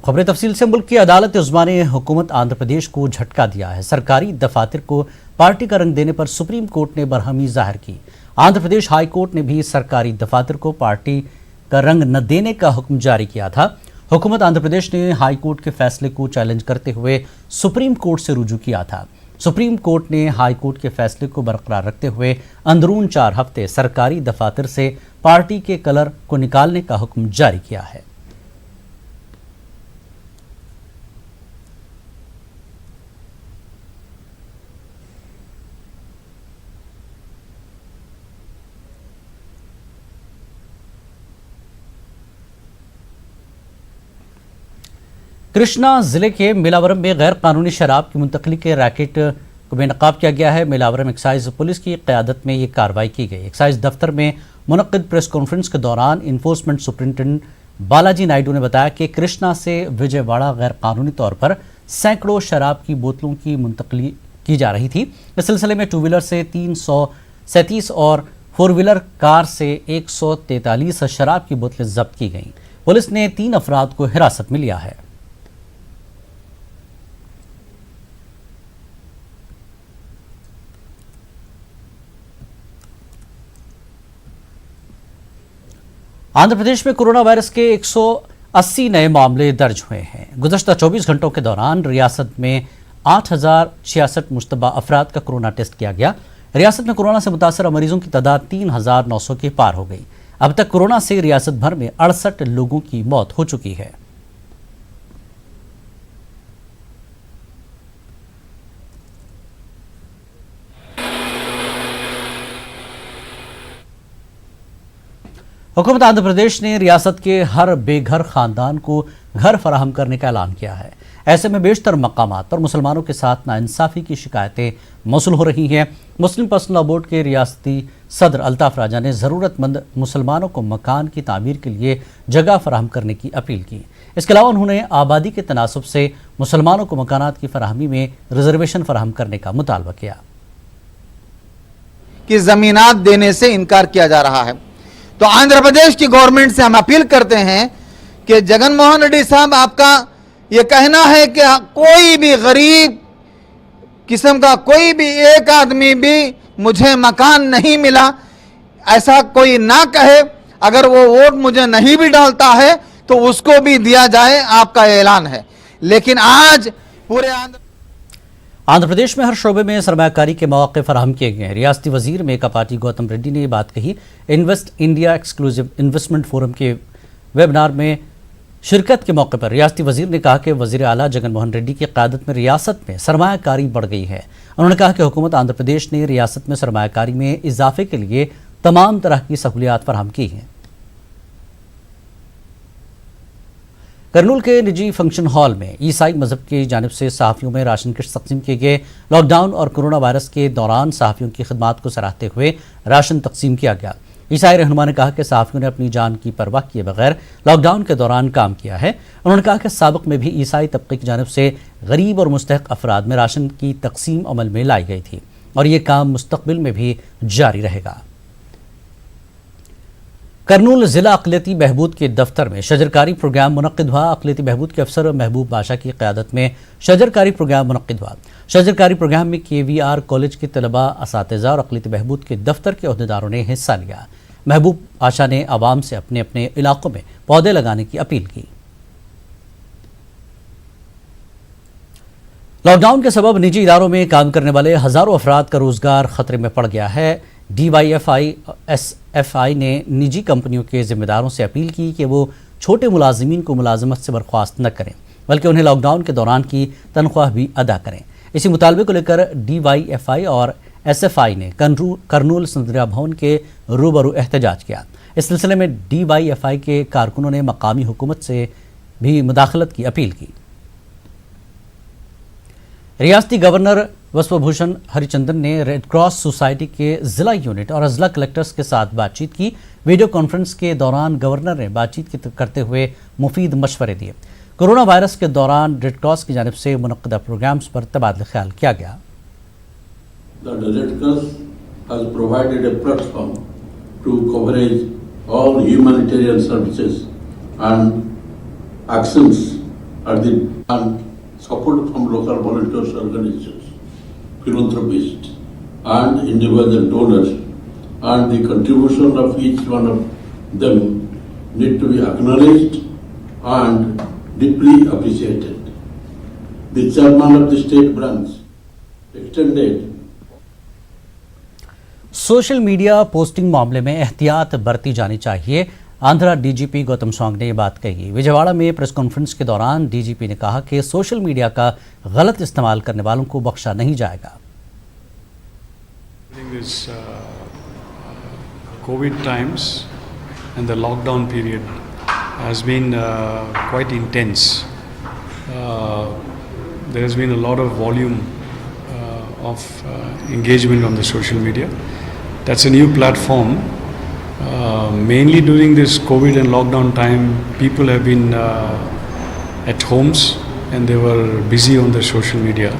खबरें तफसील से। मुल्क की अदालत उज़्मा ने हुकूमत आंध्र प्रदेश को झटका दिया है। सरकारी दफातर को पार्टी का रंग देने पर सुप्रीम कोर्ट ने बरहमी जाहिर की। आंध्र प्रदेश हाई कोर्ट ने भी सरकारी दफातर को पार्टी का रंग न देने का हुक्म जारी किया था। हुकूमत आंध्र प्रदेश ने हाई कोर्ट के फैसले को चैलेंज करते हुए सुप्रीम कोर्ट से रुजू किया था। सुप्रीम कोर्ट ने हाई कोर्ट के फैसले को बरकरार रखते हुए अंदरून 4 हफ्ते सरकारी दफातर से पार्टी के कलर को निकालने का हुक्म जारी किया है। कृष्णा जिले के मिलावरम में गैर कानूनी शराब की मुंतकली के रैकेट को बेनकाब किया गया है। मिलावरम एक्साइज पुलिस की क़यादत में ये कार्रवाई की गई। एक्साइज दफ्तर में मुनक्किद प्रेस कॉन्फ्रेंस के दौरान इन्फोर्समेंट सुपरिटेंडेंट बालाजी नायडू ने बताया कि कृष्णा से विजयवाड़ा गैर कानूनी तौर पर सैकड़ों शराब की बोतलों की मुंतकली की जा रही थी। इस सिलसिले में 2 व्हीलर से 337 और 4 व्हीलर कार से 143 शराब की बोतलें जब्त की गईं। पुलिस ने 3 अफराद को हिरासत में लिया है। आंध्र प्रदेश में कोरोना वायरस के 180 नए मामले दर्ज हुए हैं। गुज़श्ता 24 घंटों के दौरान रियासत में 8066 मुश्तबा अफराद का कोरोना टेस्ट किया गया। रियासत में कोरोना से मुतासर मरीजों की तादाद 3900 के पार हो गई। अब तक कोरोना से रियासत भर में 68 लोगों की मौत हो चुकी है। हुकूमत आंध्र प्रदेश ने रियासत के हर बेघर खानदान को घर फराहम करने का ऐलान किया है। ऐसे में बेशतर मकामात पर मुसलमानों के साथ नाइंसाफ़ी की शिकायतें मौसूल हो रही हैं। मुस्लिम पर्सनल लॉ बोर्ड के रियासती सदर अल्ताफ राजा ने ज़रूरतमंद मुसलमानों को मकान की तामीर के लिए जगह फराहम करने की अपील की। इसके अलावा उन्होंने आबादी के तनासब से मुसलमानों को मकानात की फराहमी में रिजर्वेशन फराहम करने का मुतालबा किया कि ज़मीनात देने से इनकार किया जा रहा है। तो आंध्र प्रदेश की गवर्नमेंट से हम अपील करते हैं कि जगन मोहन रेड्डी साहब, आपका यह कहना है कि कोई भी गरीब किस्म का कोई भी एक आदमी भी मुझे मकान नहीं मिला, ऐसा कोई ना कहे। अगर वो वोट मुझे नहीं भी डालता है तो उसको भी दिया जाए, आपका ऐलान है। लेकिन आज पूरे आंध्र प्रदेश में हर शोबे में सरमायाकारी के मौके फराहम किए गए हैं। रियासती वजीर मेका पार्टी गौतम रेड्डी ने ये बात कही। Invest India exclusive investment forum के वेबिनार में शिरकत के मौके पर रियासती वजीर ने कहा कि वजीर आला जगन मोहन रेड्डी की क़यादत में रियासत में सरमायाकारी बढ़ गई है। उन्होंने कहा कि हुकूमत आंध्र प्रदेश ने रियासत में सरमायाकारी में इजाफे के लिए तमाम तरह की सहूलियात फराहम की हैं। करनूल के निजी फंक्शन हॉल में ईसाई मजहब की जानिब से सहाफ़ियों में राशन किट तकसीम किए गए। लॉकडाउन और कोरोना वायरस के दौरान सहाफ़ियों की खिदमात को सराहते हुए राशन तकसीम किया गया। ईसाई रहनुमा ने कहा कि सहाफ़ियों ने अपनी जान की परवाह किए बगैर लॉकडाउन के दौरान काम किया है। उन्होंने कहा कि साबिक़ में भी ईसाई तबके की जानिब से गरीब और मुस्तहक़ अफराद में राशन की तकसीम अमल में लाई गई थी और ये काम मुस्तक़बिल में भी जारी रहेगा। करनूल जिला अक़लियती बहबूद के दफ्तर में शजरकारी प्रोग्राम मुनक़्क़िद हुआ। अक़लियती बहबूद के अफसर महबूब बादशाह की क़यादत में शजरकारी प्रोग्राम मुनक़्क़िद हुआ। शजरकारी प्रोग्राम में KVR कॉलेज के तलबा, असातिज़ा और अक़लियती बहबूद के दफ्तर के अहदेदारों ने हिस्सा लिया। महबूब बादशाह ने आवाम से अपने अपने इलाकों में पौधे लगाने की अपील की। लॉकडाउन के सबब निजी इदारों में काम करने वाले हज़ारों अफराद का रोज़गार ख़तरे में पड़ गया है। DYFI ने निजी कंपनियों के ज़िम्मेदारों से अपील की कि वो छोटे मुलाजिमीन को मुलाजमत से बर्खास्त न करें, बल्कि उन्हें लॉकडाउन के दौरान की तनख्वाह भी अदा करें। इसी मुतालबे को लेकर DYFI और SFI ने करनूल संदरिया भवन के रूबरू एहतजाज किया। इस सिलसिले में DYFI के कारकुनों ने मकामी हुकूमत से भी मुदाखलत की अपील की। रियासती गवर्नर वस्वभूषण हरिचंदन ने रेड क्रॉस सोसाइटी के ज़िला यूनिट और अजला कलेक्टर्स के साथ बातचीत की। वीडियो कॉन्फ्रेंस के दौरान गवर्नर ने बातचीत करते हुए मुफीद मशवरे दिए। कोरोना वायरस के दौरान रेड क्रॉस की जानिब से मुनक़्क़िदा प्रोग्राम्स पर तबादला ख्याल किया गया। The Red Cross has provided a platform to coverage all humanitarian services and actions and support from local volunteers organizations, philanthropists, and individual donors, and the contribution of each one of them need to be acknowledged and deeply appreciated. The chairman of the state branch extended social media posting मामले में एहतियात बरती जानी चाहिए, Andhra DGP Gautam स्वांग ने ये बात कही। विजयवाड़ा में प्रेस कॉन्फ्रेंस के दौरान डीजीपी ने कहा कि सोशल मीडिया का गलत इस्तेमाल करने वालों को बख्शा नहीं जाएगा। COVID times and the lockdown period has been quite intense. There has been a lot of volume of engagement on the social media. That's a new platform. Mainly during this COVID and lockdown time, people have been at homes and they were busy on the social media.